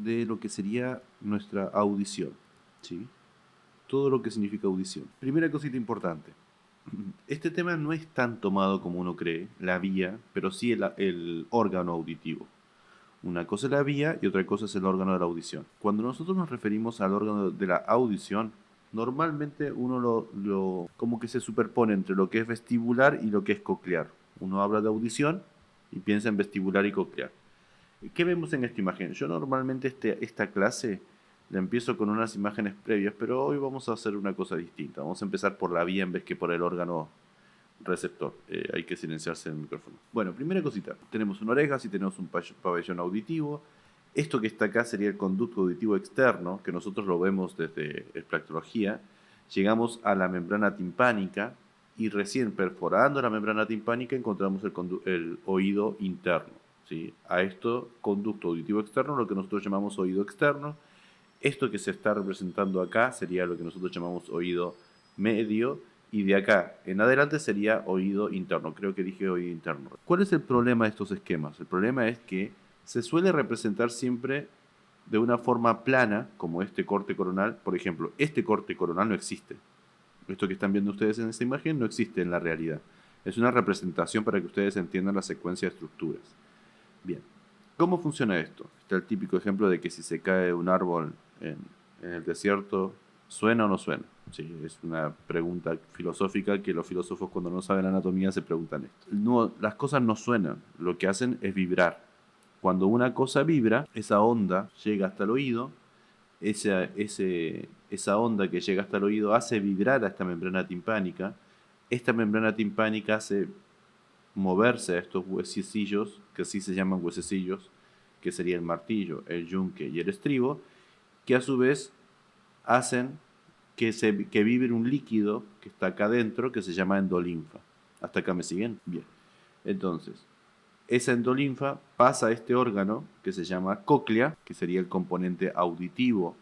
de lo que sería nuestra audición, ¿sí? Todo lo que significa audición. Primera cosita importante. Este tema no es tan tomado como uno cree, la vía, pero sí el órgano auditivo. Una cosa es la vía y otra cosa es el órgano de la audición. Cuando nosotros nos referimos al órgano de la audición, normalmente uno como que se superpone entre lo que es vestibular y lo que es coclear. Uno habla de audición y piensa en vestibular y coclear. ¿Qué vemos en esta imagen? Yo normalmente esta clase la empiezo con unas imágenes previas, pero hoy vamos a hacer una cosa distinta. Vamos a empezar por la vía en vez que por el órgano receptor. Hay que silenciarse el micrófono. Bueno, primera cosita. Tenemos una oreja, si tenemos un pabellón auditivo. Esto que está acá sería el conducto auditivo externo, que nosotros lo vemos desde espectrología. Llegamos a la membrana timpánica y recién perforando la membrana timpánica encontramos el oído interno. ¿Sí? A esto, conducto auditivo externo, lo que nosotros llamamos oído externo. Esto que se está representando acá sería lo que nosotros llamamos oído medio, y de acá en adelante sería oído interno. Creo que dije oído interno. ¿Cuál es el problema de estos esquemas? El problema es que se suele representar siempre de una forma plana, como este corte coronal. Por ejemplo, este corte coronal no existe. Esto que están viendo ustedes en esta imagen no existe en la realidad. Es una representación para que ustedes entiendan la secuencia de estructuras. Bien, ¿cómo funciona esto? Está el típico ejemplo de que si se cae un árbol en el desierto, ¿suena o no suena? Sí, es una pregunta filosófica que los filósofos cuando no saben anatomía se preguntan esto. No, las cosas no suenan, lo que hacen es vibrar. Cuando una cosa vibra, esa onda llega hasta el oído, esa onda que llega hasta el oído hace vibrar a esta membrana timpánica. Esta membrana timpánica hace moverse a estos huesecillos, que así se llaman huesecillos, que sería el martillo, el yunque y el estribo, que a su vez hacen que vibre un líquido que está acá adentro, que se llama endolinfa. ¿Hasta acá me siguen? Bien. Entonces, esa endolinfa pasa a este órgano que se llama cóclea, que sería el componente auditivo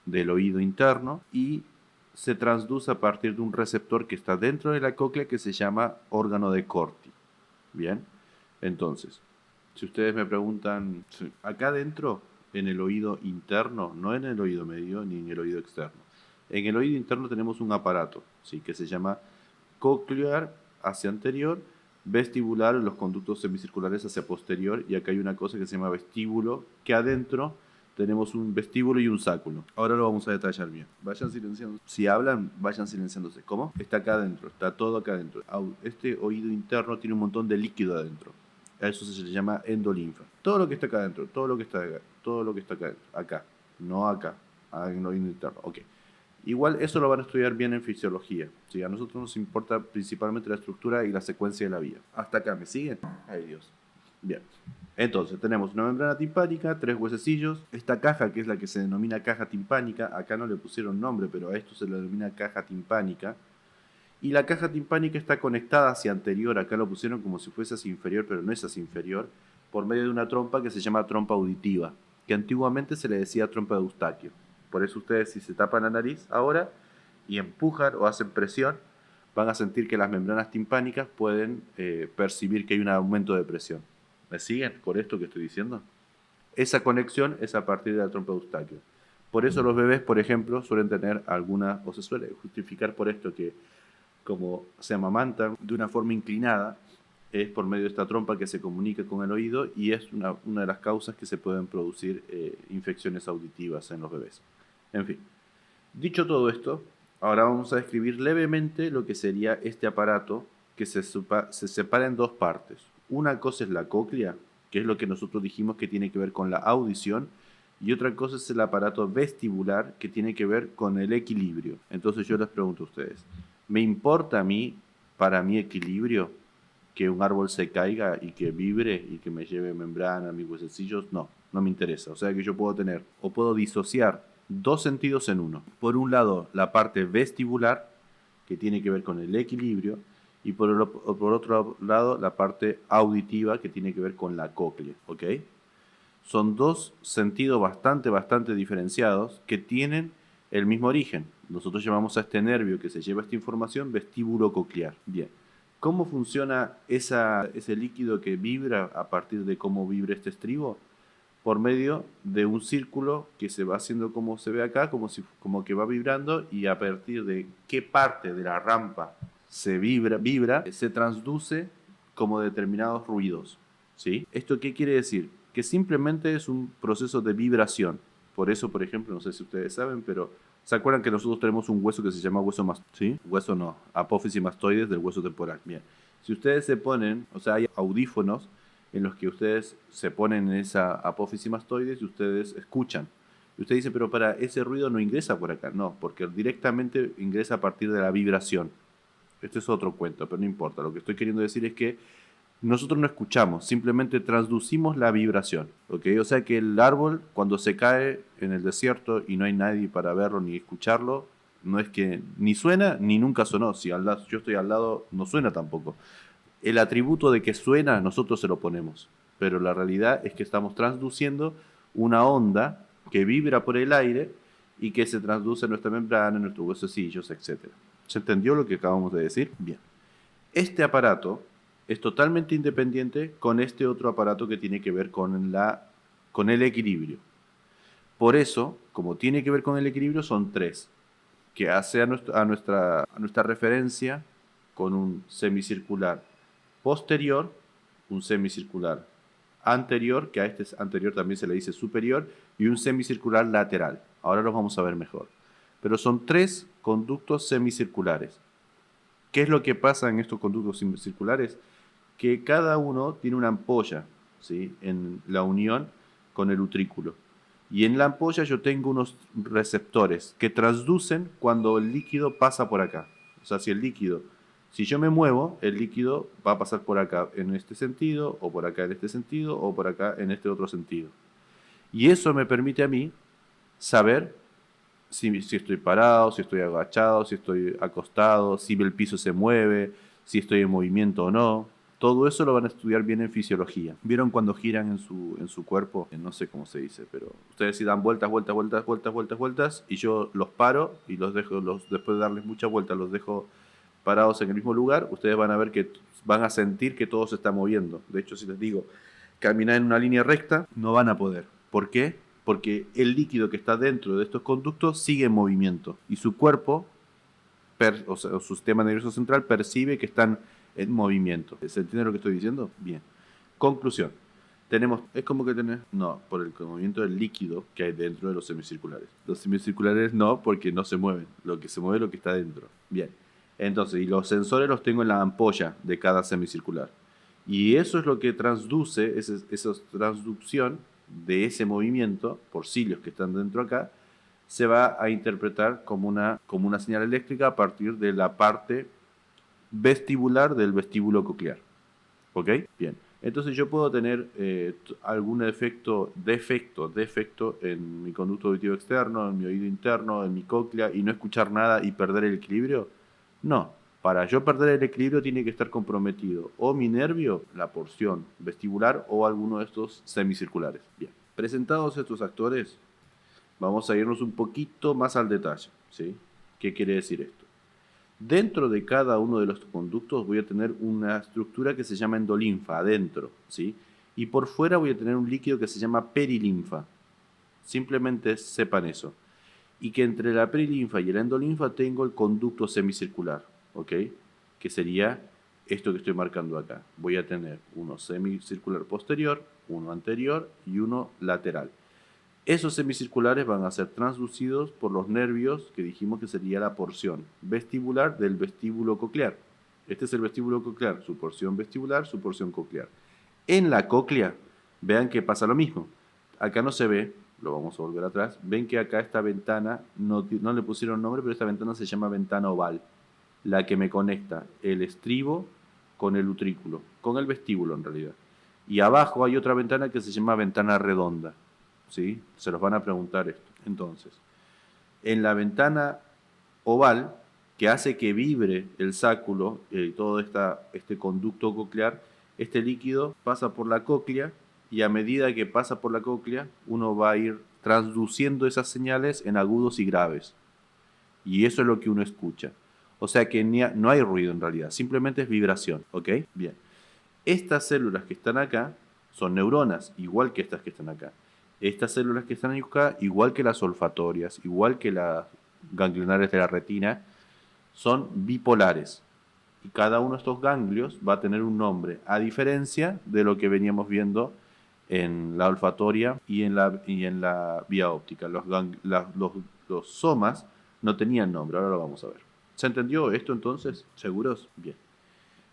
del oído interno, y se transduce a partir de un receptor que está dentro de la cóclea que se llama órgano de Corti. Bien, entonces, si ustedes me preguntan, acá adentro, en el oído interno, no en el oído medio ni en el oído externo, en el oído interno tenemos un aparato, ¿sí? Que se llama coclear hacia anterior, vestibular, los conductos semicirculares hacia posterior, y acá hay una cosa que se llama vestíbulo, que adentro tenemos un vestíbulo y un sáculo. Ahora lo vamos a detallar bien. Vayan silenciando. Si hablan, vayan silenciándose. ¿Cómo? Está acá adentro, está todo acá adentro. Este oído interno tiene un montón de líquido adentro. A eso se le llama endolinfa. Todo lo que está acá adentro, todo lo que está acá, todo lo que está acá adentro, acá, no acá, en el oído interno. Ok. Igual eso lo van a estudiar bien en fisiología. ¿Sí? A nosotros nos importa principalmente la estructura y la secuencia de la vía. Hasta acá, ¿me siguen? Ay, Dios. Bien. Entonces, tenemos una membrana timpánica, 3 huesecillos. Esta caja, que es la que se denomina caja timpánica, acá no le pusieron nombre, pero a esto se le denomina caja timpánica. Y la caja timpánica está conectada hacia anterior, acá lo pusieron como si fuese hacia inferior, pero no es hacia inferior, por medio de una trompa que se llama trompa auditiva, que antiguamente se le decía trompa de Eustaquio. Por eso ustedes, si se tapan la nariz ahora y empujan o hacen presión, van a sentir que las membranas timpánicas pueden percibir que hay un aumento de presión. ¿Me siguen con esto que estoy diciendo? Esa conexión es a partir de la trompa de Eustaquio. Por eso los bebés, por ejemplo, suelen tener alguna, o se suele justificar por esto que como se amamantan de una forma inclinada, es por medio de esta trompa que se comunica con el oído y es una de las causas que se pueden producir infecciones auditivas en los bebés. En fin, dicho todo esto, ahora vamos a describir levemente lo que sería este aparato que se separa en dos partes. Una cosa es la cóclea, que es lo que nosotros dijimos que tiene que ver con la audición, y otra cosa es el aparato vestibular, que tiene que ver con el equilibrio. Entonces yo les pregunto a ustedes, ¿me importa a mí, para mi equilibrio, que un árbol se caiga y que vibre y que me lleve membrana, mis huesecillos? No, no me interesa. O sea que yo puedo tener o puedo disociar dos sentidos en uno. Por un lado, la parte vestibular, que tiene que ver con el equilibrio, y por otro lado, la parte auditiva, que tiene que ver con la cóclea. ¿Ok? Son dos sentidos bastante diferenciados que tienen el mismo origen. Nosotros llamamos a este nervio que se lleva esta información vestíbulo coclear. Bien, ¿cómo funciona ese líquido que vibra a partir de cómo vibra este estribo? por medio de un círculo que se va haciendo como se ve acá, como que va vibrando, y a partir de qué parte de la rampa se vibra, se transduce como determinados ruidos, ¿sí? ¿Esto qué quiere decir? Que simplemente es un proceso de vibración. Por eso, por ejemplo, no sé si ustedes saben, pero ¿se acuerdan que nosotros tenemos un hueso que se llama hueso mastoide? ¿Sí? Hueso no, apófisis mastoides del hueso temporal. Bien. Si ustedes se ponen, o sea, hay audífonos en los que ustedes se ponen en esa apófisis mastoides y ustedes escuchan. Y usted dice, pero para ese ruido no ingresa por acá. No, porque directamente ingresa a partir de la vibración. Este es otro cuento, pero no importa. Lo que estoy queriendo decir es que nosotros no escuchamos, simplemente transducimos la vibración. ¿Okay? O sea que el árbol, cuando se cae en el desierto y no hay nadie para verlo ni escucharlo, no es que ni suena ni nunca sonó. Si yo estoy al lado, no suena tampoco. El atributo de que suena, nosotros se lo ponemos. Pero la realidad es que estamos transduciendo una onda que vibra por el aire y que se transduce en nuestra membrana, en nuestros huesecillos, etc. ¿Se entendió lo que acabamos de decir? Bien. Este aparato es totalmente independiente con este otro aparato que tiene que ver con el equilibrio. Por eso, como tiene que ver con el equilibrio, son tres, que hace a nuestra referencia con un semicircular posterior, un semicircular anterior, que a este anterior también se le dice superior, y un semicircular lateral. Ahora los vamos a ver mejor. Pero son tres conductos semicirculares. ¿Qué es lo que pasa en estos conductos semicirculares? Que cada uno tiene una ampolla, ¿sí? En la unión con el utrículo. Y en la ampolla yo tengo unos receptores que transducen cuando el líquido pasa por acá. O sea, si yo me muevo, el líquido va a pasar por acá en este sentido, o por acá en este sentido, o por acá en este otro sentido. Y eso me permite a mí saber si estoy parado, si estoy agachado, si estoy acostado, si el piso se mueve, si estoy en movimiento o no. Todo eso lo van a estudiar bien en fisiología. ¿Vieron cuando giran en su cuerpo? No sé cómo se dice, pero ustedes si dan vueltas, vueltas, y yo los paro y los dejo, después de darles muchas vueltas, los dejo parados en el mismo lugar, ustedes van a ver que van a sentir que todo se está moviendo. De hecho, si les digo caminar en una línea recta, no van a poder. ¿Por qué? Porque el líquido que está dentro de estos conductos sigue en movimiento y su cuerpo, o sea, su sistema nervioso central percibe que están en movimiento. ¿Se entiende lo que estoy diciendo? Bien. Conclusión. Es como que no, por el movimiento del líquido que hay dentro de los semicirculares. Los semicirculares no, porque no se mueven. Lo que se mueve es lo que está dentro. Bien. Entonces, y los sensores los tengo en la ampolla de cada semicircular. Y eso es lo que transduce, esa transducción de ese movimiento por cilios que están dentro acá, se va a interpretar como una señal eléctrica a partir de la parte vestibular del vestíbulo coclear. ¿Ok? Bien. Entonces yo puedo tener algún defecto en mi conducto auditivo externo, en mi oído interno, en mi cóclea, y no escuchar nada y perder el equilibrio. No. Para yo perder el equilibrio tiene que estar comprometido o mi nervio, la porción vestibular, o alguno de estos semicirculares. Bien. Presentados estos actores, vamos a irnos un poquito más al detalle, ¿sí? ¿Qué quiere decir esto? Dentro de cada uno de los conductos voy a tener una estructura que se llama endolinfa, adentro, ¿sí? Y por fuera voy a tener un líquido que se llama perilinfa. Simplemente sepan eso. Y que entre la perilinfa y la endolinfa tengo el conducto semicircular, ¿ok? Que sería esto que estoy marcando acá. Voy a tener uno semicircular posterior, uno anterior y uno lateral. Esos semicirculares van a ser transducidos por los nervios que dijimos que sería la porción vestibular del vestíbulo coclear. Este es el vestíbulo coclear, su porción vestibular, su porción coclear. En la cóclea, vean que pasa lo mismo. Acá no se ve, lo vamos a volver atrás. Ven que acá esta ventana, no le pusieron nombre, pero esta ventana se llama ventana oval. La que me conecta el estribo con el utrículo, con el vestíbulo en realidad. Y abajo hay otra ventana que se llama ventana redonda. ¿Sí? Se los van a preguntar esto. Entonces, en la ventana oval, que hace que vibre el sáculo, todo este conducto coclear, este líquido pasa por la cóclea y a medida que pasa por la cóclea, uno va a ir transduciendo esas señales en agudos y graves. Y eso es lo que uno escucha. O sea que no hay ruido en realidad, simplemente es vibración. ¿Ok? Bien. Estas células que están acá son neuronas, igual que estas que están acá. Estas células que están acá, igual que las olfatorias, igual que las ganglionares de la retina, son bipolares. Y cada uno de estos ganglios va a tener un nombre, a diferencia de lo que veníamos viendo en la olfatoria y en la vía óptica. Los somas no tenían nombre, ahora lo vamos a ver. ¿Se entendió esto entonces? ¿Seguros? Bien.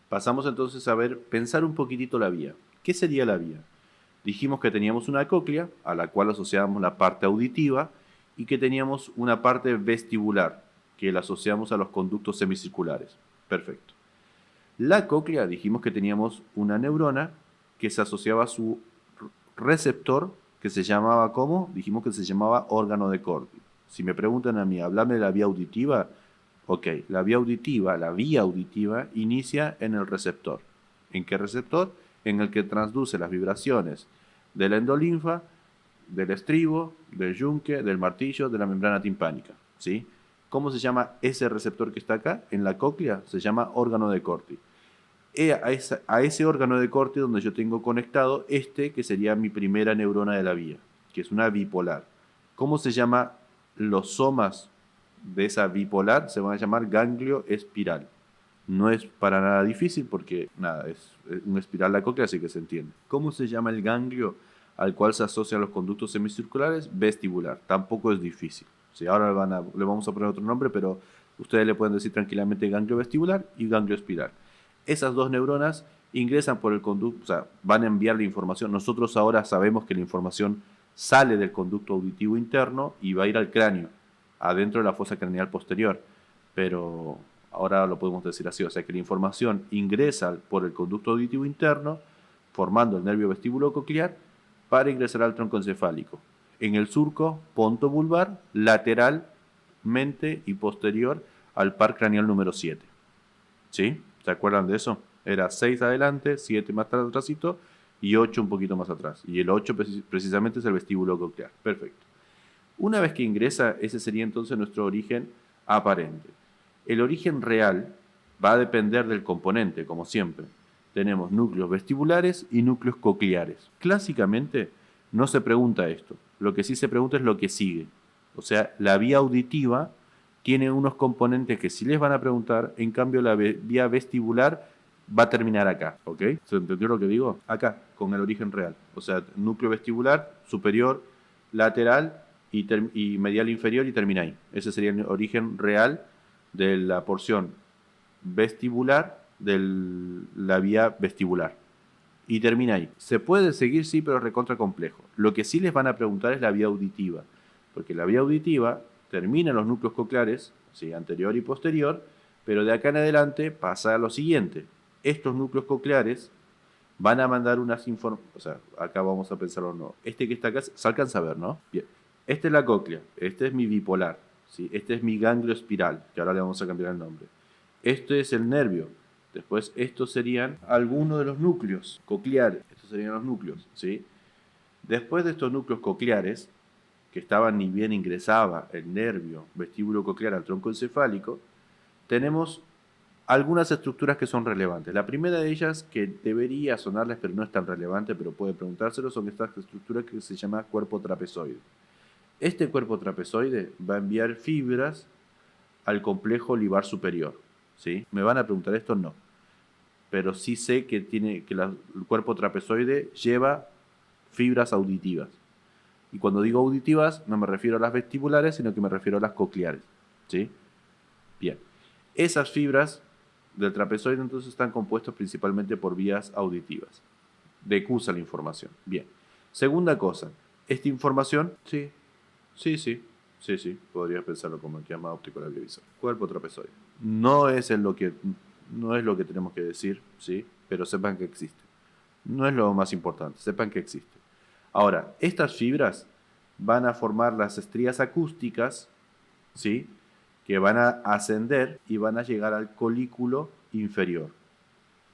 Pasamos entonces a ver, pensar un poquitito la vía. ¿Qué sería la vía? Dijimos que teníamos una cóclea, a la cual asociábamos la parte auditiva, y que teníamos una parte vestibular, que la asociamos a los conductos semicirculares. Perfecto. La cóclea, dijimos que teníamos una neurona que se asociaba a su receptor, que se llamaba, ¿cómo? Dijimos que se llamaba órgano de Corti. Si me preguntan a mí, hablame de la vía auditiva, ok, la vía auditiva inicia en el receptor. ¿En qué receptor? En el que transduce las vibraciones de la endolinfa, del estribo, del yunque, del martillo, de la membrana timpánica, ¿sí? ¿Cómo se llama ese receptor que está acá? En la cóclea se llama órgano de Corti. A ese órgano de Corti donde yo tengo conectado que sería mi primera neurona de la vía, que es una bipolar. ¿Cómo se llama los somas de esa bipolar? Se van a llamar ganglio espiral. No es para nada difícil porque, nada, es una espiral la cóclea, así que se entiende. ¿Cómo se llama el ganglio al cual se asocian los conductos semicirculares? Vestibular. Tampoco es difícil. Sí, ahora le vamos a poner otro nombre, pero ustedes le pueden decir tranquilamente ganglio vestibular y ganglio espiral. Esas dos neuronas ingresan por el conducto, o sea, van a enviar la información. Nosotros ahora sabemos que la información sale del conducto auditivo interno y va a ir al cráneo, adentro de la fosa craneal posterior. Pero ahora lo podemos decir así, o sea que la información ingresa por el conducto auditivo interno, formando el nervio vestibulococlear, para ingresar al tronco encefálico. En el surco pontobulbar, lateralmente y posterior al par craneal número 7. ¿Sí? ¿Se acuerdan de eso? Era 6 adelante, 7 más atrásito y 8 un poquito más atrás. Y el 8 precisamente es el vestíbulo coclear. Perfecto. Una vez que ingresa, ese sería entonces nuestro origen aparente. El origen real va a depender del componente, como siempre. Tenemos núcleos vestibulares y núcleos cocleares. Clásicamente no se pregunta esto. Lo que sí se pregunta es lo que sigue. O sea, la vía auditiva tiene unos componentes que sí les van a preguntar, en cambio la vía vestibular va a terminar acá, ¿ok? ¿Se entendió lo que digo? Acá, con el origen real. O sea, núcleo vestibular, superior, lateral y medial inferior y termina ahí. Ese sería el origen real de la porción vestibular de la vía vestibular. Y termina ahí. Se puede seguir, sí, pero es recontra complejo. Lo que sí les van a preguntar es la vía auditiva, porque la vía auditiva termina en los núcleos cocleares, ¿sí? Anterior y posterior, pero de acá en adelante pasa a lo siguiente. Estos núcleos cocleares van a mandar unas informaciones, o sea, acá vamos a pensarlo no. Este que está acá, se alcanza a ver, ¿no? Bien. Esta es la cóclea, este es mi bipolar, ¿sí? Este es mi ganglio espiral, que ahora le vamos a cambiar el nombre. Esto es el nervio. Después, estos serían algunos de los núcleos cocleares. Estos serían los núcleos, ¿sí? Después de estos núcleos cocleares, que estaban ni bien ingresaba el nervio vestíbulo coclear al tronco encefálico, tenemos algunas estructuras que son relevantes. La primera de ellas, que debería sonarles, pero no es tan relevante, pero puede preguntárselo, son estas estructuras que se llama cuerpo trapezoide. Este cuerpo trapezoide va a enviar fibras al complejo olivar superior, ¿sí? ¿Me van a preguntar esto? No. Pero sí sé que el cuerpo trapezoide lleva fibras auditivas. Y cuando digo auditivas, no me refiero a las vestibulares, sino que me refiero a las cocleares, ¿sí? Bien. Esas fibras del trapezoide entonces están compuestas principalmente por vías auditivas. Decusa la información. Bien. Segunda cosa, esta información, sí, podrías pensarlo como el que llama óptico labiovisor. Cuerpo trapezoide. No es lo que tenemos que decir, ¿sí? Pero sepan que existe. No es lo más importante, sepan que existe. Ahora, estas fibras van a formar las estrías acústicas, ¿sí? Que van a ascender y van a llegar al colículo inferior.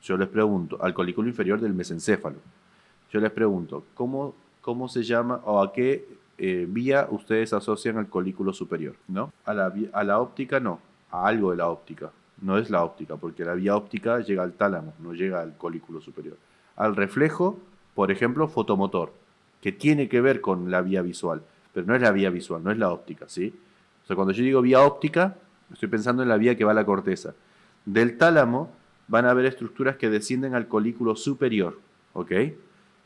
Yo les pregunto, al colículo inferior del mesencéfalo. Yo les pregunto, ¿cómo se llama o a qué vía ustedes asocian al colículo superior? ¿No? A la óptica no, a algo de la óptica. No es la óptica, porque la vía óptica llega al tálamo, no llega al colículo superior. Al reflejo, por ejemplo, fotomotor. que tiene que ver con la vía visual, pero no es la vía visual, no es la óptica, ¿sí? O sea, cuando yo digo vía óptica, estoy pensando en la vía que va a la corteza. Del tálamo van a haber estructuras que descienden al colículo superior, ¿ok?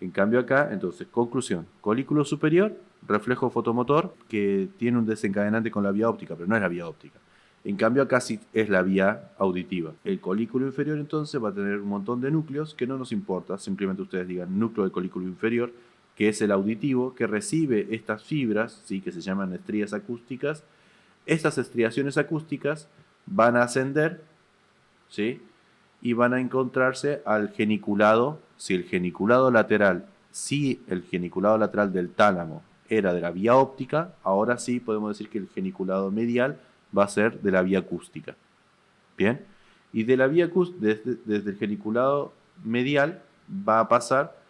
En cambio acá, entonces, conclusión, colículo superior, reflejo fotomotor, que tiene un desencadenante con la vía óptica, pero no es la vía óptica. En cambio acá sí es la vía auditiva. El colículo inferior entonces va a tener un montón de núcleos que no nos importa, simplemente ustedes digan núcleo del colículo inferior, que es el auditivo, que recibe estas fibras, ¿sí? Que se llaman estrías acústicas. Estas estriaciones acústicas van a ascender, ¿sí? Y van a encontrarse al geniculado. Si el geniculado lateral, si el geniculado lateral del tálamo era de la vía óptica, ahora sí podemos decir que el geniculado medial va a ser de la vía acústica. Bien, y de la vía acústica, desde el geniculado medial va a pasar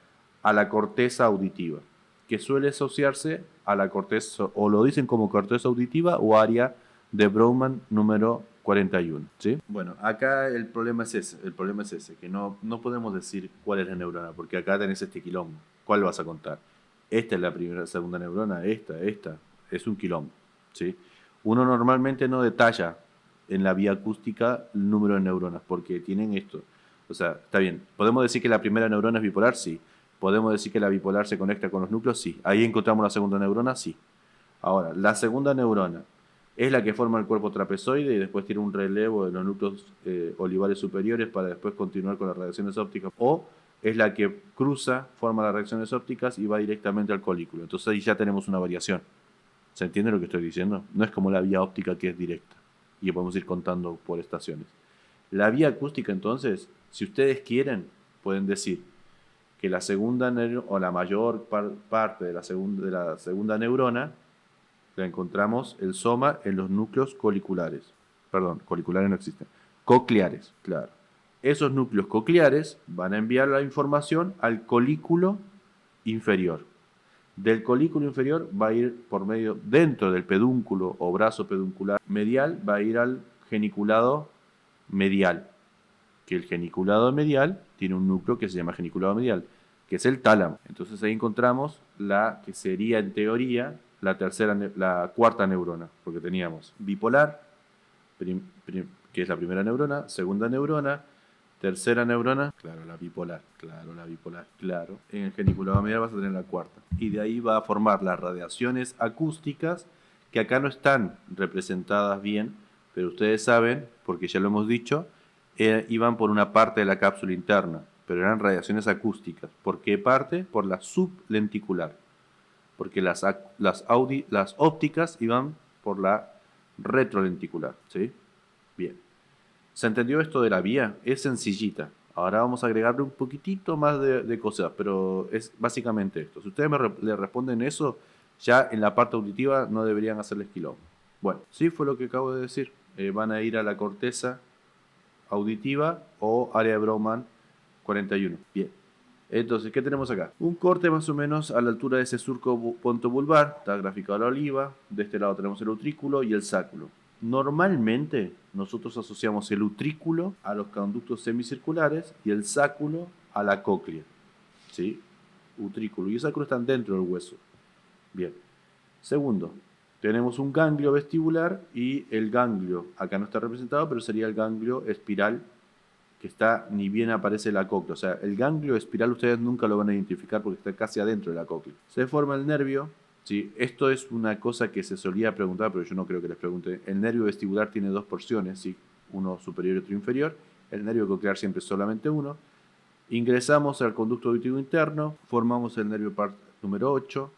a la corteza auditiva, que suele asociarse a la corteza, o lo dicen como corteza auditiva o área de Brougham número 41, ¿sí? Bueno, acá el problema es ese, que no podemos decir cuál es la neurona, porque acá tenés este quilombo. ¿Cuál vas a contar? Esta es la primera, segunda neurona, esta, es un quilombo, ¿sí? Uno normalmente no detalla en la vía acústica el número de neuronas, porque tienen esto. O sea, está bien, ¿podemos decir que la primera neurona es bipolar? Sí. ¿Podemos decir que la bipolar se conecta con los núcleos? Sí. ¿Ahí encontramos la segunda neurona? Sí. Ahora, la segunda neurona es la que forma el cuerpo trapezoide y después tiene un relevo de los núcleos olivares superiores para después continuar con las radiaciones ópticas. O es la que cruza, forma las reacciones ópticas y va directamente al colículo. Entonces ahí ya tenemos una variación. ¿Se entiende lo que estoy diciendo? No es como la vía óptica que es directa y que podemos ir contando por estaciones. La vía acústica, entonces, si ustedes quieren, pueden decir que la segunda o la mayor parte de la segunda neurona la encontramos el soma en los núcleos coliculares. Perdón, coliculares no existen. Cocleares, claro. Esos núcleos cocleares van a enviar la información al colículo inferior. Del colículo inferior va a ir por medio, dentro del pedúnculo o brazo peduncular medial, va a ir al geniculado medial, que el geniculado medial tiene un núcleo que se llama geniculado medial, que es el tálamo. Entonces ahí encontramos la que sería en teoría la cuarta neurona, porque teníamos bipolar, que es la primera neurona, segunda neurona, tercera neurona, claro, la bipolar, claro. En el geniculado medial vas a tener la cuarta. Y de ahí va a formar las radiaciones acústicas, que acá no están representadas bien, pero ustedes saben, porque ya lo hemos dicho, iban por una parte de la cápsula interna, pero eran radiaciones acústicas. ¿Por qué parte? Por la sublenticular. Porque las ópticas iban por la retrolenticular, ¿sí? Bien. ¿Se entendió esto de la vía? Es sencillita. Ahora vamos a agregarle un poquitito más de cosas, pero es básicamente esto. Si ustedes le responden eso, ya en la parte auditiva no deberían hacerles quilombo. Bueno, sí fue lo que acabo de decir. Van a ir a la corteza auditiva o área de Brougham 41. Bien. Entonces, ¿qué tenemos acá? Un corte más o menos a la altura de ese surco pontobulbar. Está graficado la oliva. De este lado tenemos el utrículo y el sáculo. Normalmente nosotros asociamos el utrículo a los conductos semicirculares y el sáculo a la cóclea. ¿Sí? Utrículo y el sáculo están dentro del hueso. Bien. Segundo, tenemos un ganglio vestibular y el ganglio, acá no está representado, pero sería el ganglio espiral, que está, ni bien aparece la cóclea. O sea, el ganglio espiral ustedes nunca lo van a identificar porque está casi adentro de la cóclea. Se forma el nervio. Sí, esto es una cosa que se solía preguntar, pero yo no creo que les pregunte. El nervio vestibular tiene dos porciones, ¿sí? Uno superior y otro inferior. El nervio coclear siempre es solamente uno. Ingresamos al conducto auditivo interno, formamos el nervio par número 8.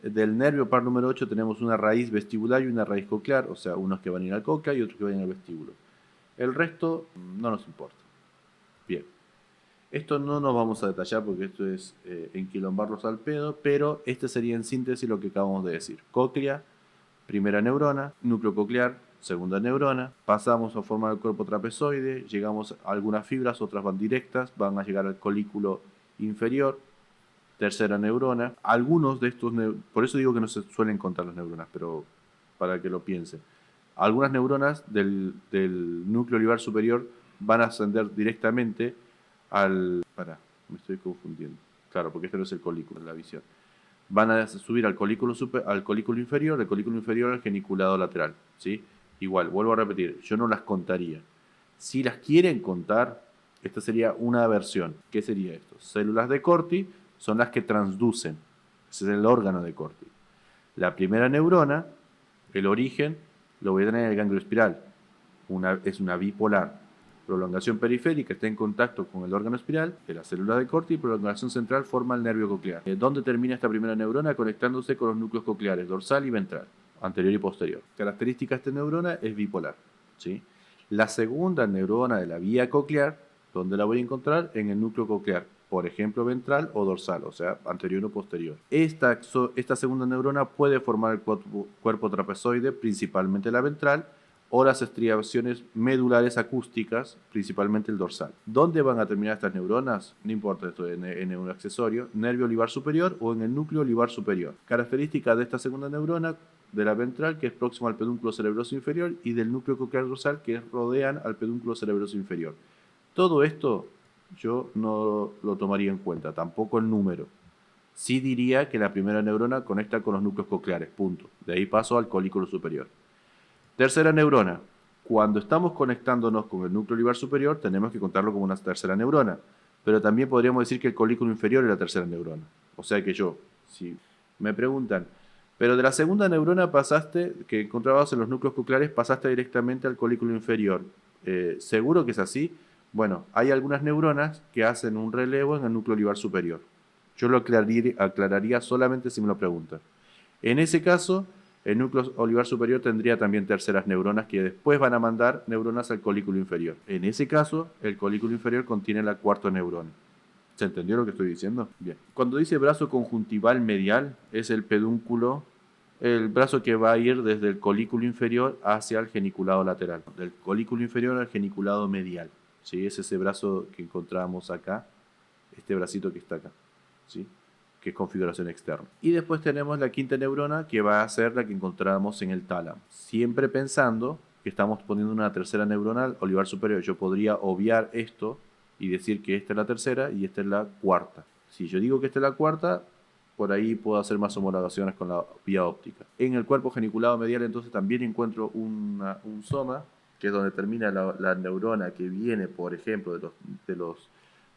Del nervio par número 8 tenemos una raíz vestibular y una raíz coclear, o sea, unos que van a ir al cóclea y otros que van a ir al vestíbulo. El resto no nos importa. Bien. Esto no nos vamos a detallar porque esto es enquilombarlos al pedo, pero este sería en síntesis lo que acabamos de decir. Cóclea, primera neurona, núcleo coclear, segunda neurona, pasamos a formar el cuerpo trapezoide, llegamos a algunas fibras, otras van directas, van a llegar al colículo inferior, tercera neurona. Algunos de estos, por eso digo que no se suelen contar las neuronas, pero para que lo piensen. Algunas neuronas del núcleo olivar superior van a ascender directamente me estoy confundiendo. Claro, porque este no es el colículo en la visión. van a subir al colículo, al colículo inferior, del colículo inferior al geniculado lateral, ¿sí? Igual, vuelvo a repetir, yo no las contaría. Si las quieren contar, esta sería una versión. ¿Qué sería esto? Células de Corti son las que transducen. Ese es el órgano de Corti. La primera neurona, el origen, lo voy a tener en el ganglio espiral. Es una bipolar. Prolongación periférica está en contacto con el órgano espiral de la célula de Corti y prolongación central forma el nervio coclear. ¿Dónde termina esta primera neurona? Conectándose con los núcleos cocleares dorsal y ventral, anterior y posterior. Característica de esta neurona es bipolar, ¿sí? La segunda neurona de la vía coclear, ¿dónde la voy a encontrar? En el núcleo coclear, por ejemplo ventral o dorsal, o sea, anterior o posterior. Esta segunda neurona puede formar el cuerpo trapezoide, principalmente la ventral, o las estriaciones medulares acústicas, principalmente el dorsal. ¿Dónde van a terminar estas neuronas? No importa, esto en un accesorio, nervio olivar superior o en el núcleo olivar superior. Característica de esta segunda neurona, de la ventral, que es próximo al pedúnculo cerebroso inferior, y del núcleo coclear dorsal, que rodean al pedúnculo cerebroso inferior. Todo esto yo no lo tomaría en cuenta, tampoco el número. Sí diría que la primera neurona conecta con los núcleos cocleares, punto. De ahí paso al colículo superior. Tercera neurona. Cuando estamos conectándonos con el núcleo olivar superior, tenemos que contarlo como una tercera neurona. Pero también podríamos decir que el colículo inferior es la tercera neurona. O sea que yo, si me preguntan, pero de la segunda neurona pasaste, que encontrabas en los núcleos cocleares, pasaste directamente al colículo inferior. ¿Seguro que es así? Bueno, hay algunas neuronas que hacen un relevo en el núcleo olivar superior. Yo lo aclararía solamente si me lo preguntan. En ese caso, el núcleo olivar superior tendría también terceras neuronas que después van a mandar neuronas al colículo inferior. En ese caso, el colículo inferior contiene la cuarta neurona. ¿Se entendió lo que estoy diciendo? Bien. Cuando dice brazo conjuntival medial, es el pedúnculo, el brazo que va a ir desde el colículo inferior hacia el geniculado lateral. Del colículo inferior al geniculado medial. ¿Sí? Es ese brazo que encontramos acá, este bracito que está acá. ¿Sí? Que es configuración externa. Y después tenemos la quinta neurona, que va a ser la que encontramos en el tálamo. Siempre pensando que estamos poniendo una tercera neurona al olivar superior. Yo podría obviar esto y decir que esta es la tercera y esta es la cuarta. Si yo digo que esta es la cuarta, por ahí puedo hacer más homologaciones con la vía óptica. En el cuerpo geniculado medial entonces también encuentro un soma, que es donde termina la neurona que viene, por ejemplo,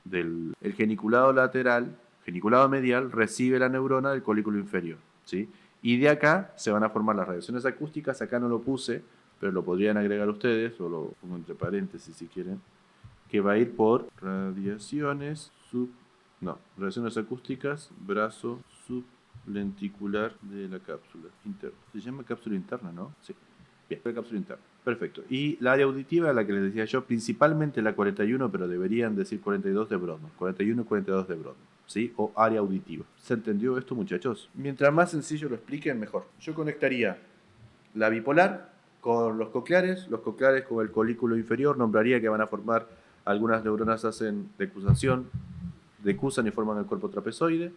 del geniculado lateral. Geniculado medial recibe la neurona del colículo inferior, ¿sí? Y de acá se van a formar las radiaciones acústicas. Acá no lo puse, pero lo podrían agregar ustedes, o lo pongo entre paréntesis si quieren, que va a ir por radiaciones acústicas, brazo sublenticular de la cápsula interna. Se llama cápsula interna, ¿no? Sí. Bien, la cápsula interna. Perfecto. Y la área auditiva, la que les decía yo, principalmente la 41, pero deberían decir 42 de Brodmann. 41 y 42 de Brodmann, ¿sí? O área auditiva. ¿Se entendió esto, muchachos? Mientras más sencillo lo expliquen, mejor. Yo conectaría la bipolar con los cocleares con el colículo inferior, nombraría que van a formar algunas neuronas hacen decusación, decusan y forman el cuerpo trapezoide.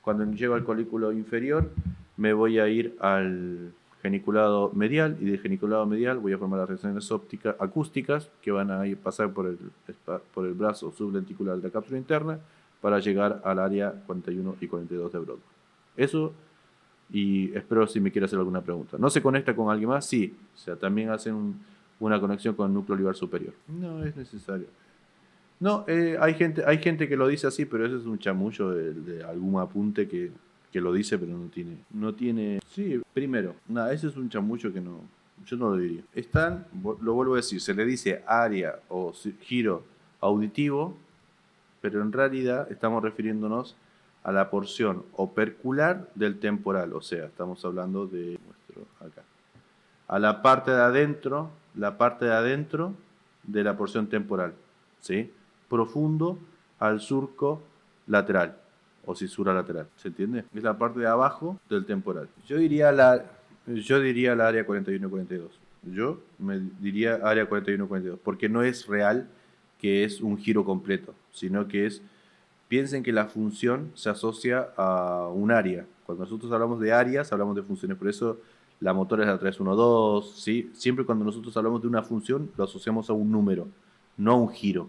Cuando llego al colículo inferior, me voy a ir al geniculado medial, y del geniculado medial voy a formar las radiaciones acústicas que van a pasar por el brazo sublenticular de la cápsula interna para llegar al área 41 y 42 de Brodmann. Eso, y espero si me quiere hacer alguna pregunta. ¿No se conecta con alguien más? Sí, o sea, también hacen una conexión con el núcleo olivar superior. No es necesario. No, hay gente que lo dice así, pero ese es un chamullo de algún apunte que lo dice, pero no tiene. Sí, primero, nada, ese es un chamullo que no, yo no lo diría. Lo vuelvo a decir, se le dice área o giro auditivo, pero en realidad estamos refiriéndonos a la porción opercular del temporal, o sea, estamos hablando de acá, a la parte de adentro de la porción temporal, ¿sí? Profundo al surco lateral o cisura lateral, ¿se entiende? Es la parte de abajo del temporal. Yo diría la área 41 y 42. Yo me diría área 41 y 42, porque no es real que es un giro completo, sino que piensen que la función se asocia a un área. Cuando nosotros hablamos de áreas, hablamos de funciones, por eso la motora es la 312, ¿sí? Siempre cuando nosotros hablamos de una función, lo asociamos a un número, no a un giro.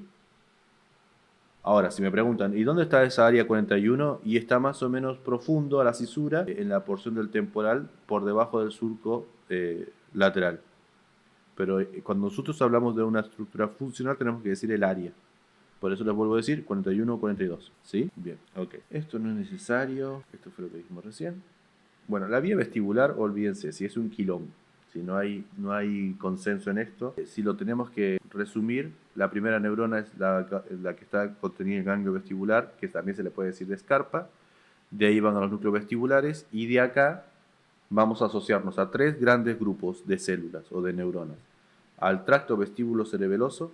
Ahora, si me preguntan, ¿y dónde está esa área 41? Y está más o menos profundo a la cisura, en la porción del temporal, por debajo del surco lateral. Pero cuando nosotros hablamos de una estructura funcional, tenemos que decir el área. Por eso les vuelvo a decir 41 o 42. ¿Sí? Bien, ok. Esto no es necesario. Esto fue lo que dijimos recién. Bueno, la vía vestibular, olvídense, si es un quilombo. Si no hay consenso en esto. Si lo tenemos que resumir, la primera neurona es la que está contenida en el ganglio vestibular, que también se le puede decir de escarpa. De ahí van a los núcleos vestibulares y de acá vamos a asociarnos a 3 grandes grupos de células o de neuronas. Al tracto vestíbulo cerebeloso,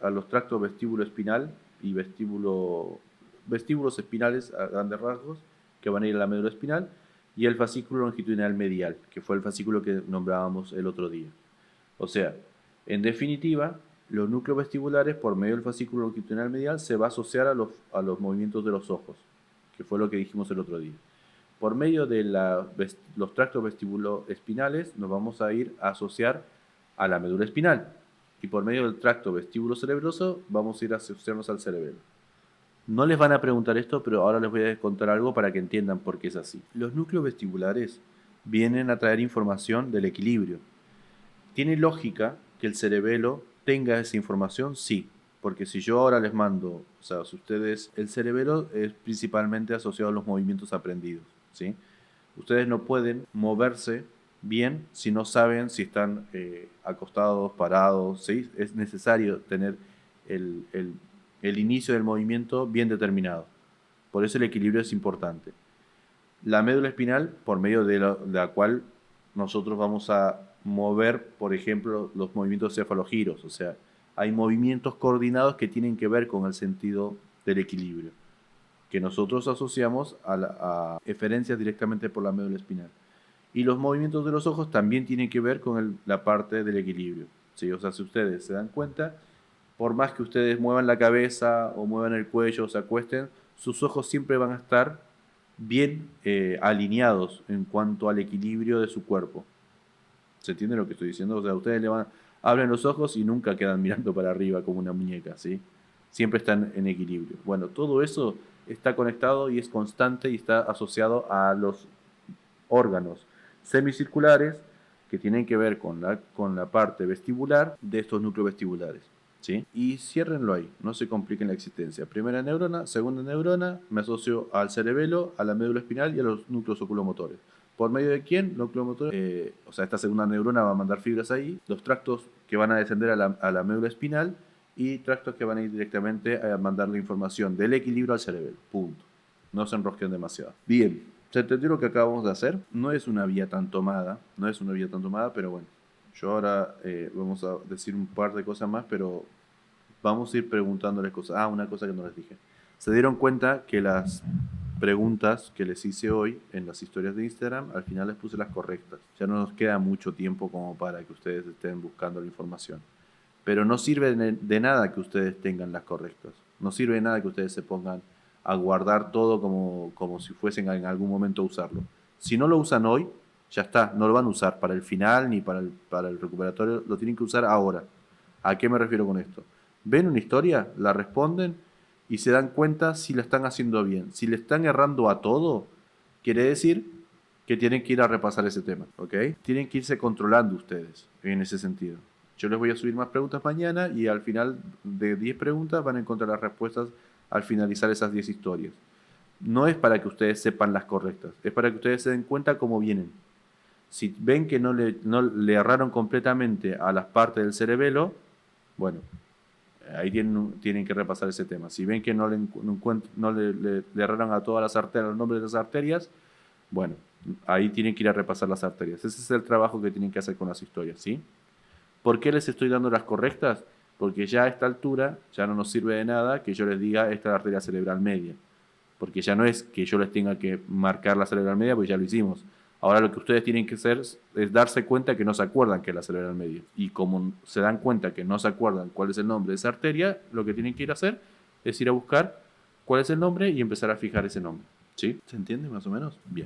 a los tractos vestíbulo espinal y vestíbulos espinales a grandes rasgos, que van a ir a la médula espinal, y el fascículo longitudinal medial, que fue el fascículo que nombrábamos el otro día. O sea, en definitiva, los núcleos vestibulares, por medio del fascículo longitudinal medial, se va a asociar a los movimientos de los ojos, que fue lo que dijimos el otro día. Por medio de los tractos vestíbulo-espinales nos vamos a ir a asociar a la médula espinal. Y por medio del tracto vestíbulo cerebroso vamos a ir a asociarnos al cerebelo. No les van a preguntar esto, pero ahora les voy a contar algo para que entiendan por qué es así. Los núcleos vestibulares vienen a traer información del equilibrio. ¿Tiene lógica que el cerebelo tenga esa información? Sí, porque si yo ahora les mando, o sea, si ustedes, el cerebelo es principalmente asociado a los movimientos aprendidos, ¿sí? Ustedes no pueden moverse bien si no saben si están acostados, parados, ¿sí? Es necesario tener el inicio del movimiento bien determinado. Por eso el equilibrio es importante. La médula espinal, por medio de la cual nosotros vamos a mover, por ejemplo, los movimientos cefalogiros, o sea, hay movimientos coordinados que tienen que ver con el sentido del equilibrio, que nosotros asociamos a eferencias directamente por la médula espinal. Y los movimientos de los ojos también tienen que ver con la parte del equilibrio, ¿sí? O sea, si ustedes se dan cuenta, por más que ustedes muevan la cabeza o muevan el cuello o se acuesten, sus ojos siempre van a estar bien alineados en cuanto al equilibrio de su cuerpo. ¿Se entiende lo que estoy diciendo? O sea, ustedes abren los ojos y nunca quedan mirando para arriba como una muñeca, ¿sí? Siempre están en equilibrio. Bueno, todo eso está conectado y es constante y está asociado a los órganos semicirculares que tienen que ver con la parte vestibular de estos núcleos vestibulares, ¿sí? Y ciérrenlo ahí, no se compliquen la existencia. Primera neurona, segunda neurona, me asocio al cerebelo, a la médula espinal y a los núcleos oculomotores. ¿Por medio de quién? Núcleo motor. O sea, esta segunda neurona va a mandar fibras ahí. Los tractos que van a descender a la médula espinal y tractos que van a ir directamente a mandar la información del equilibrio al cerebelo. Punto. No se enrosquen demasiado. Bien, ¿se entendió lo que acabamos de hacer? No es una vía tan tomada, pero bueno. Yo ahora vamos a decir un par de cosas más, pero vamos a ir preguntándoles cosas. Ah, una cosa que no les dije. ¿Se dieron cuenta que las preguntas que les hice hoy en las historias de Instagram, al final les puse las correctas? Ya no nos queda mucho tiempo como para que ustedes estén buscando la información. Pero no sirve de nada que ustedes tengan las correctas. No sirve de nada que ustedes se pongan a guardar todo como si fuesen en algún momento a usarlo. Si no lo usan hoy, ya está, no lo van a usar para el final ni para el recuperatorio, lo tienen que usar ahora. ¿A qué me refiero con esto? Ven una historia, la responden y se dan cuenta si la están haciendo bien. Si le están errando a todo, quiere decir que tienen que ir a repasar ese tema, ¿ok? Tienen que irse controlando ustedes en ese sentido. Yo les voy a subir más preguntas mañana y al final de 10 preguntas van a encontrar las respuestas al finalizar esas 10 historias. No es para que ustedes sepan las correctas, es para que ustedes se den cuenta cómo vienen. Si ven que no le erraron completamente a las partes del cerebelo, bueno, ahí tienen que repasar ese tema. Si ven que no le erraron a todas las arterias, los nombres de las arterias, bueno, ahí tienen que ir a repasar las arterias. Ese es el trabajo que tienen que hacer con las historias, ¿sí? ¿Por qué les estoy dando las correctas? Porque ya a esta altura ya no nos sirve de nada que yo les diga esta es la arteria cerebral media. Porque ya no es que yo les tenga que marcar la cerebral media, porque ya lo hicimos. Ahora lo que ustedes tienen que hacer es darse cuenta que no se acuerdan que es la cerebral media. Y como se dan cuenta que no se acuerdan cuál es el nombre de esa arteria, lo que tienen que ir a hacer es ir a buscar cuál es el nombre y empezar a fijar ese nombre. ¿Sí? ¿Se entiende más o menos? Bien.